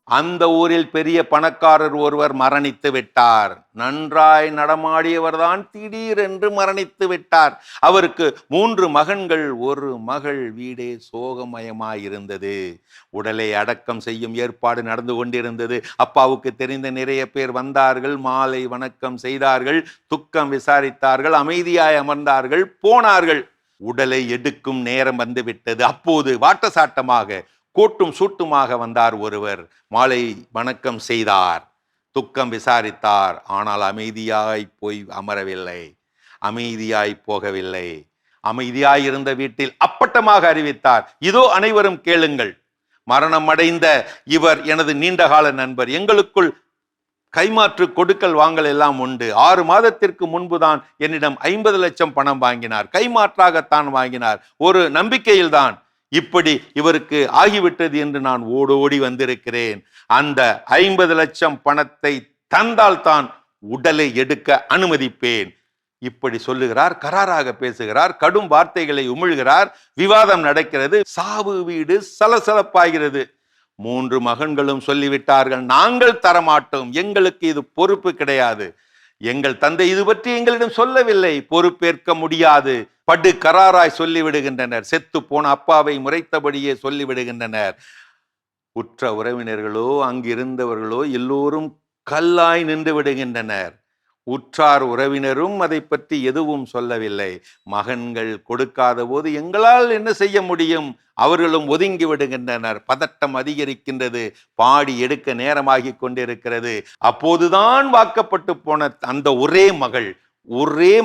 அந்த ஊரில் பெரிய பணக்காரர் ஒருவர் மரணித்து விட்டார். நன்றாய் நடமாடியவர்தான் திடீரென்று மரணித்து விட்டார். அவருக்கு 3 மகன்கள், ஒரு மகள். வீடே சோகமயமாயிருந்தது. உடலை அடக்கம் செய்யும் ஏற்பாடு நடந்து கொண்டிருந்தது. அப்பாவுக்கு தெரிந்த நிறைய பேர் வந்தார்கள். மாலை வணக்கம் செய்தார்கள். துக்கம் விசாரித்தார்கள். அமைதியாய் அமர்ந்தார்கள். போனார்கள். உடலை எடுக்கும் நேரம் வந்துவிட்டது. அப்போது வாட்டசாட்டமாக கோட்டும் சூட்டுமாக வந்தார் ஒருவர். மாலை வணக்கம் செய்தார். துக்கம் விசாரித்தார். ஆனால் அமைதியாய் போய் அமரவில்லை. அமைதியாய் போகவில்லை. அமைதியாயிருந்த வீட்டில் அப்பட்டமாக அறிவித்தார், இதோ அனைவரும் கேளுங்கள். மரணம் அடைந்த இவர் எனது நீண்டகால நண்பர். எங்களுக்குள் கைமாற்று கொடுக்கல் வாங்கல் எல்லாம் உண்டு. 6 மாதத்திற்கு முன்புதான் என்னிடம் 50 லட்சம் பணம் வாங்கினார். கைமாற்றாகத்தான் வாங்கினார். ஒரு நம்பிக்கையில்தான் இப்படி இவருக்கு ஆகிவிட்டது என்று நான் ஓடோடி வந்திருக்கிறேன். அந்த 50 லட்சம் பணத்தை தந்தால் தான் உடலை எடுக்க அனுமதிப்பேன். இப்படி சொல்லுகிறார். கராராக பேசுகிறார். கடும் வார்த்தைகளை உமிழ்கிறார். விவாதம் நடக்கிறது. சாவு வீடு சலசலப்பாகிறது. 3 மகன்களும் சொல்லிவிட்டார்கள், நாங்கள் தரமாட்டோம், எங்களுக்கு இது பொறுப்பு கிடையாது. எங்கள் தந்தை இது பற்றி எங்களிடம் சொல்லவில்லை, பொறுப்பேற்க முடியாது. படு கராராய் சொல்லிவிடுகின்றனர். செத்து போன அப்பாவை முறைத்தபடியே சொல்லிவிடுகின்றனர். உற்ற உறவினர்களோ அங்கிருந்தவர்களோ எல்லோரும் கல்லாய் நின்று விடுகின்றனர். உற்றார் உறவினரும் அதை பற்றி எதுவும் சொல்லவில்லை. மகன்கள் கொடுக்காத போது எங்களால் என்ன செய்ய முடியும்? அவர்களும் ஒதுங்கி விடுகின்றனர். பதட்டம் அதிகரிக்கின்றது. பாடி எடுக்க நேரமாகி கொண்டிருக்கிறது. அப்போதுதான் வாக்கப்பட்டு போன அந்த ஒரே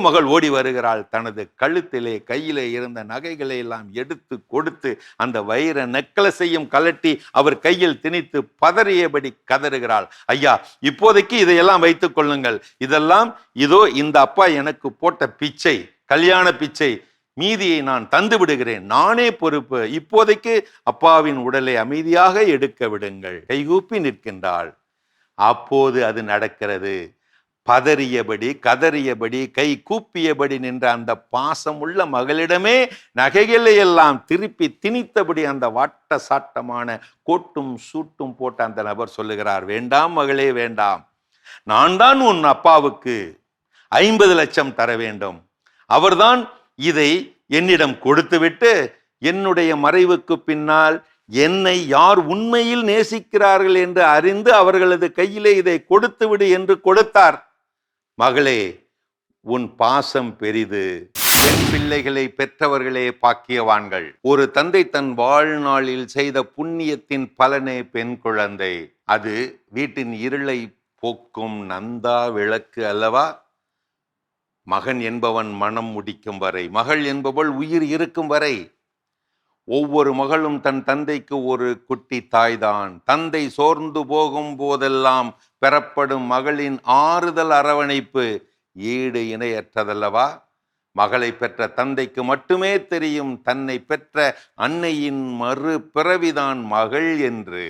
மகள் ஓடி வருகிறாள். தனது கழுத்திலே கையிலே இருந்த நகைகளை எல்லாம் எடுத்து கொடுத்து அந்த வைர நெக்லஸையும் கலட்டி அவர் கையில் திணித்து பதறியபடி கதறுகிறாள். ஐயா, இப்போதைக்கு இதையெல்லாம் வைத்துக் கொள்ளுங்கள். இதெல்லாம் இதோ இந்த அப்பா எனக்கு போட்ட பிச்சை, கல்யாண பிச்சை. மீதியை நான் தந்து விடுகிறேன், நானே பொறுப்பு. இப்போதைக்கு அப்பாவின் உடலை அமைதியாக எடுக்க விடுங்கள். கைகூப்பி நிற்கின்றாள். அப்போது அது நடக்கிறது. பதறியபடி கதறியபடி கை கூப்பியபடி நின்ற அந்த பாசமுள்ள மகளிடமே நகைகளை எல்லாம் திருப்பி திணித்தபடி அந்த வாட்ட சாட்டமான கோட்டும் சூட்டும் போட்ட அந்த நபர் சொல்லுகிறார், வேண்டாம் மகளே, வேண்டாம். நான் தான் உன் அப்பாவுக்கு 50 லட்சம் தர வேண்டும். அவர்தான் இதை என்னிடம் கொடுத்துவிட்டு என்னுடைய மறைவுக்கு பின்னால் என்னை யார் உண்மையில் நேசிக்கிறார்கள் என்று அறிந்து அவர்களது கையிலே இதை கொடுத்து விடு என்று கொடுத்தார். மகளே, உன் பாசம் பெரிது. பெண் பிள்ளைகளை பெற்றவர்களே பாக்கியவான்கள். ஒரு தந்தை தன் வாழ்நாளில் செய்த புண்ணியத்தின் பலனே பெண் குழந்தை. அது வீட்டின் இருளை போக்கும் நந்தா விளக்கு அல்லவா? மகன் என்பவன் மனம் முடிக்கும் வரை, மகள் என்பவள் உயிர் இருக்கும் வரை. ஒவ்வொரு மகளும் தன் தந்தைக்கு ஒரு குட்டி தாய்தான். தந்தை சோர்ந்து போகும் போதெல்லாம் பெறப்படும் மகளின் ஆறுதல் அரவணைப்பு ஈடு இணையற்றதல்லவா? மகளை பெற்ற தந்தைக்கு மட்டுமே தெரியும் தன்னை பெற்ற அன்னையின் மறு பிறவிதான் மகள் என்று.